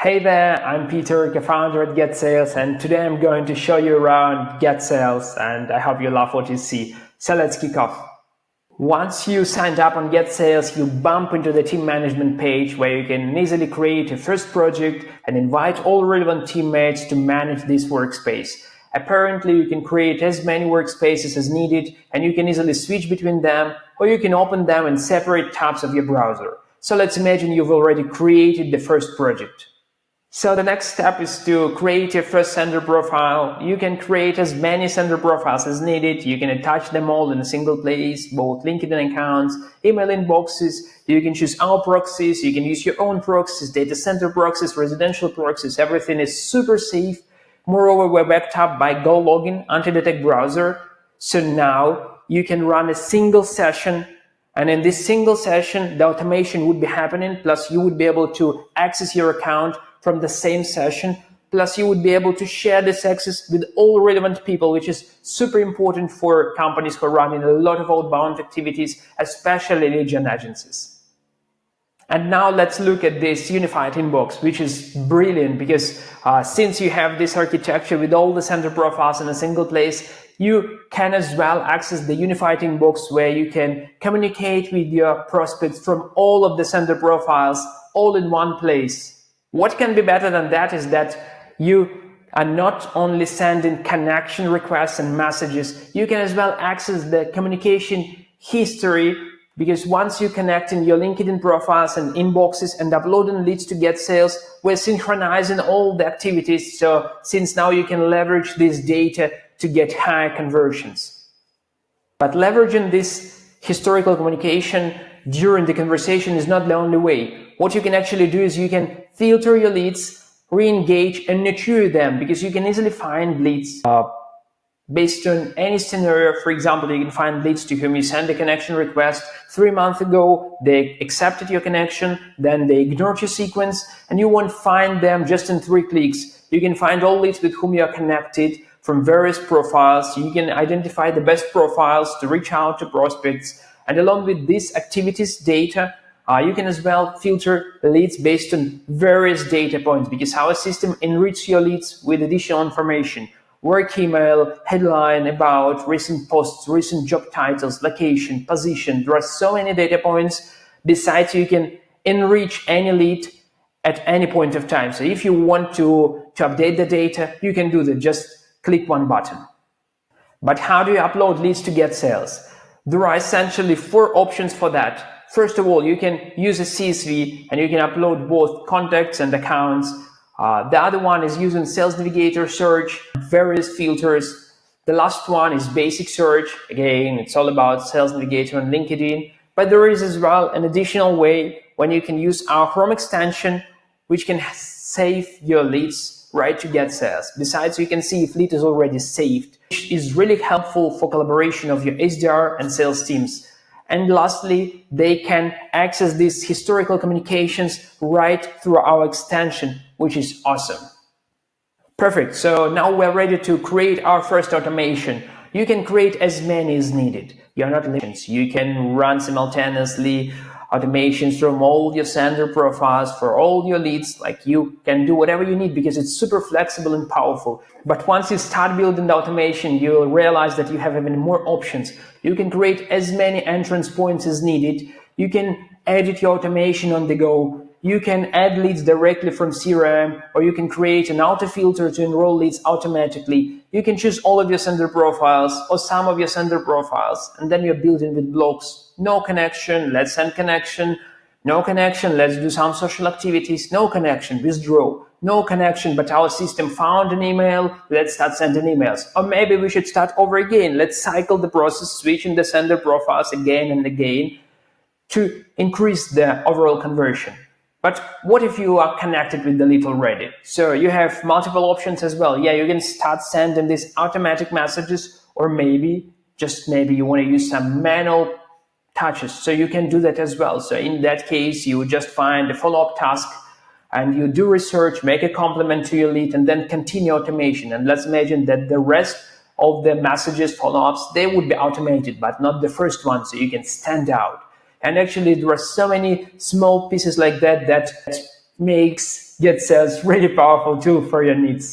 Hey there, I'm Peter, co-founder at GetSales, and today I'm going to show you around GetSales, and I hope you love what you see. So let's kick off. Once you signed up on GetSales, you bump into the team management page where you can easily create a first project and invite all relevant teammates to manage this workspace. Apparently, you can create as many workspaces as needed, and you can easily switch between them, or you can open them in separate tabs of your browser. So let's imagine you've already created the first project. So the next step is to create your first sender profile. You can create as many sender profiles as needed. You can attach them all in a single place, both LinkedIn accounts, email inboxes. You can choose our proxies. You can use your own proxies, data center proxies, residential proxies. Everything is super safe. Moreover, we're backed up by Go Login anti-detect browser. So now you can run a single session, and in this single session, the automation would be happening, plus you would be able to access your account from the same session, plus you would be able to share this access with all relevant people, which is super important for companies who are running a lot of outbound activities, especially lead gen agencies. And now let's look at this unified inbox, which is brilliant because since you have this architecture with all the sender profiles in a single place, you can as well access the unified inbox where you can communicate with your prospects from all of the sender profiles all in one place. What can be better than that is that you are not only sending connection requests and messages, you can as well access the communication history, because once you connect in your LinkedIn profiles and inboxes and uploading leads to GetSales, we're synchronizing all the activities. So since now you can leverage this data to get higher conversions. But leveraging this historical communication during the conversation is not the only way. What you can actually do is you can filter your leads, re-engage and nurture them, because you can easily find leads based on any scenario. For example, you can find leads to whom you sent a connection request 3 months ago, they accepted your connection, then they ignored your sequence, and you won't find them just in 3 clicks. You can find all leads with whom you are connected from various profiles. You can identify the best profiles to reach out to prospects, and along with this activities data, you can as well filter leads based on various data points, because our system enriches your leads with additional information. Work email, headline, about, recent posts, recent job titles, location, position. There are so many data points. Besides, you can enrich any lead at any point of time. So if you want to update the data, you can do that. Just click one button. But how do you upload leads to GetSales? There are essentially 4 options for that. First of all, you can use a CSV and you can upload both contacts and accounts. The other one is using Sales Navigator search, various filters. The last one is basic search. Again, it's all about Sales Navigator and LinkedIn. But there is as well an additional way when you can use our Chrome extension, which can save your leads right to GetSales. Besides, you can see if lead is already saved, which is really helpful for collaboration of your SDR and sales teams. And lastly, they can access these historical communications right through our extension, which is awesome. Perfect. So now we're ready to create our first automation. You can create as many as needed. You're not limited. You can run simultaneously automations from all your sender profiles for all your leads. Like, you can do whatever you need because it's super flexible and powerful. But once you start building the automation, you'll realize that you have even more options. You can create as many entrance points as needed. You can edit your automation on the go. You can add leads directly from CRM, or you can create an auto filter to enroll leads automatically. You can choose all of your sender profiles or some of your sender profiles, and then you're building with blocks. No connection, let's send connection. No connection, let's do some social activities. No connection, withdraw. No connection, but our system found an email, let's start sending emails. Or maybe we should start over again. Let's cycle the process, switching the sender profiles again and again to increase the overall conversion. But what if you are connected with the lead already? So you have multiple options as well. Yeah, you can start sending these automatic messages, or maybe, just maybe, you want to use some manual touches. So you can do that as well. So in that case, you would just find a follow-up task and you do research, make a compliment to your lead, and then continue automation. And let's imagine that the rest of the messages, follow-ups, they would be automated, but not the first one, so you can stand out. And actually, there are so many small pieces like that that makes GetSales really powerful tool for your needs.